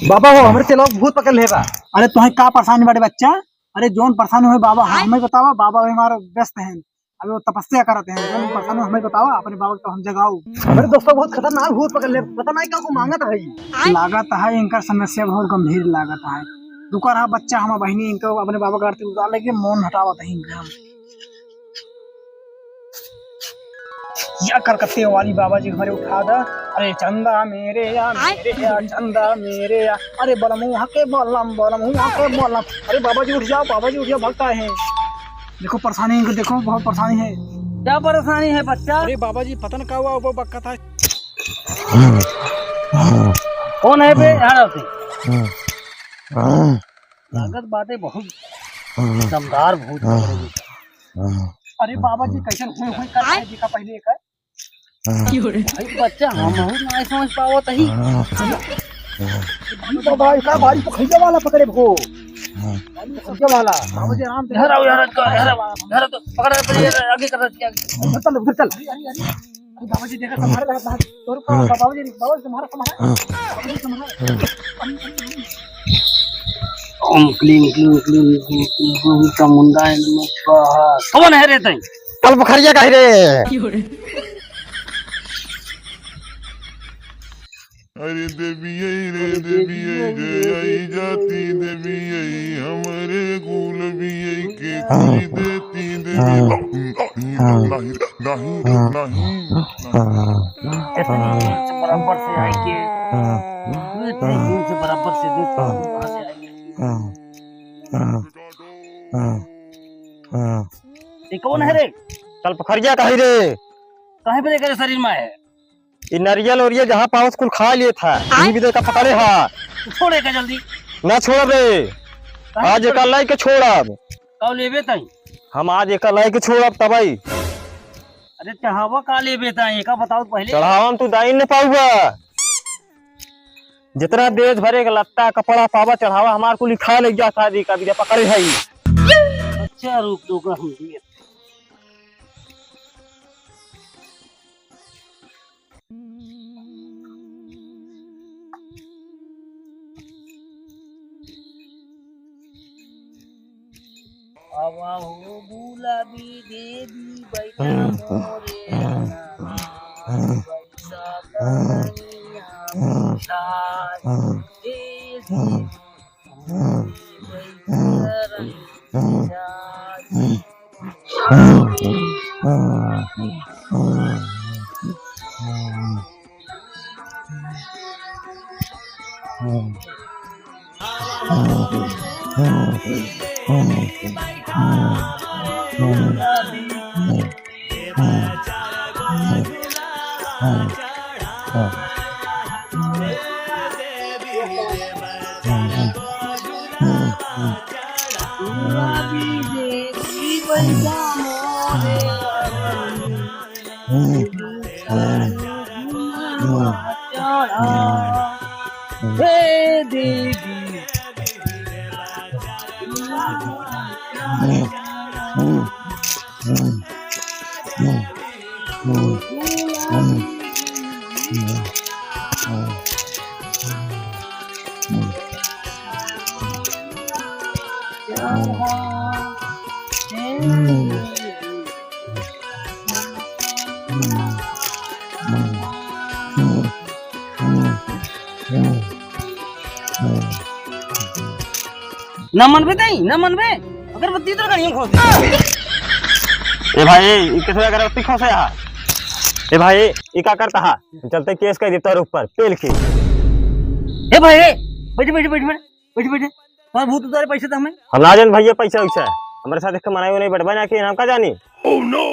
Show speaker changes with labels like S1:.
S1: बाबा हो हमारे से लोग भूत पकड़ ले बा।
S2: अरे तुम्हें का परेशानी बड़े बच्चा? अरे जोन परेशानी हुए बाबा हमें बतावा, बाबा हमारे व्यस्त हैं, अभी वो तपस्या करते हैं। जोन परेशानी हमें बतावा, अपने बाबा को हम जगाओ।
S1: हमारे दोस्तों बहुत खतरनाक भूत पकड़ ले, पता नहीं क्या को मांगत है।
S2: लागत है इनका समस्या बहुत गंभीर लागत है। रुका रहा बच्चा हमारा बहनी इनको अपने बाबा का आरती उतार लेके मौन हटावत है इनका। या करकत्ते वाली बाबा जी हमारे उठा दा। अरे चंदा मेरे या चंदा मेरे या, अरे बलमुहा के बलम बलमुहा के बलम। अरे बाबा जी उठ जाओ, बाबा जी उठ जाओ, भगता है। देखो परेशानी इनको, देखो बहुत परेशानी है।
S1: क्या परेशानी है बच्चा?
S2: अरे बाबा जी पता न क्या हुआ, वो बक्का था।
S1: कौन है बे? लागत बातें बहुत दमदार भूत पकड़ेगी।
S2: अरे बाबा जी कैसे हुए कर रहे जी का पहले एक है।
S1: भाई बच्चा हम नहीं समझ पाओ तही।
S2: बाबा इसका बारी पखैया वाला पकड़े भो, पखैया वाला। बाबा जी आराम से
S1: यार आओ यार तो पकड़ आगे कर क्या
S2: चल उधर चल। अरे बाबा जी देखा तुम्हारे लगा बाहर और बाबा जी तुम्हारा तुम्हारा
S1: ओम क्लीम क्लीम क्लीम क्लीम चामुंडा नमः। कौन है रे तई?
S3: कल बखरिया कह रे।
S4: अरे देवी रे देवी आई जाती देवी हमारे गुल भी के देती देवी नहीं
S1: बराबर से आएंगे से बराबर से देखो कहां से आएंगे। ये कौन है रे?
S3: कल बखरिया कह रे।
S1: कहां पे लेकर शरीर में है?
S3: ये नारियल और ये जहाँ पावस कुल खा लिए था यही भी देखा पकड़े हा।
S1: छोड़े का जल्दी
S3: ना छोड़ रे, आज एक लाई के छोड़ब।
S1: कौ लेबे तई?
S3: हम आज एक लाई के छोड़ब तबई।
S1: अरे चढ़ावा का लेबे तई का बताओ पहले।
S3: चढ़ावा तू दाइन न पाऊगा। जितना देश भरे का लत्ता कपड़ा पावा चढ़ावा हमार को लिखा ले जा शादी का भी पकड़े है।
S1: अच्छा रूप दो का हम दिए। आवा हो गुलाबी देवी बैठा मोरे बैसा करिया मुसार देवी न मनबे तई न मनबे अगरबत्ती तो कहीं खो दे।
S3: ए भाई ये किस अगरबत्ती खोसे हा? ए भाई ये क्या करता हा? चलते केस कर देता ऊपर पेल के।
S1: ए भाई बैठ बैठ बैठ बैठ बैठ और भूत उतारे पैसे तो हमें
S3: हम ना जान भैया पैसा वैसा हमारे साथ कमाना नहीं बैठवा ना कि नाम का जानी।
S4: oh no